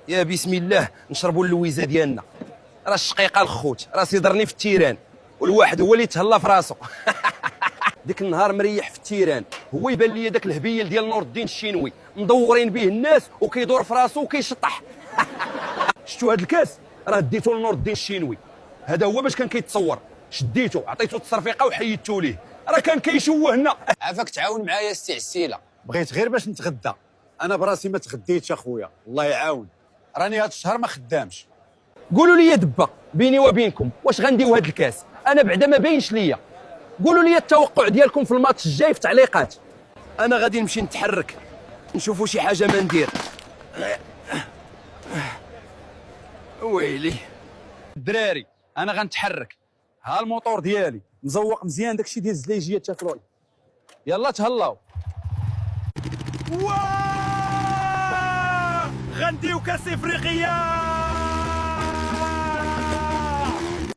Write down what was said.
يا بسم الله نشربوا اللويزه ديالنا. راه الشقيقه الخوت راه سيضرني في التيران، والواحد هو اللي تهلا في راسو. ديك النهار مريح في التيران، هو يبان لي داك الهبيل ديال نور الدين الشينوي مدورين به الناس وكيدور في راسو وكيشطح. شفتوا هذا الكاس راه ديتو لنور الدين الشينوي، هذا هو باش كان كيتصور، شديتو عطيتو التصرفيقه وحيدتو ليه، راه كان كيشوهنا. عافاك تعاون معايا السي عسيله. بغيت غير باش نتغدى، انا براسي ما تغديتش اخويا، الله يعاون. راني هاد الشهر ما خدامش. قولوا لي دبا بيني وبينكم، واش غنديو هذا الكاس؟ انا بعدا ما باينش ليا. قولوا لي التوقع ديالكم في الماتش الجاي في التعليقات. انا غادي نمشي نتحرك نشوفوا شي حاجه ما ندير. ويلي الدراري انا غنتحرك، ها الموطور ديالي مزوق مزيان، داكشي ديال الزليجيات تاكلوه. يلا تهلاو. غنديو كاس افريقيا.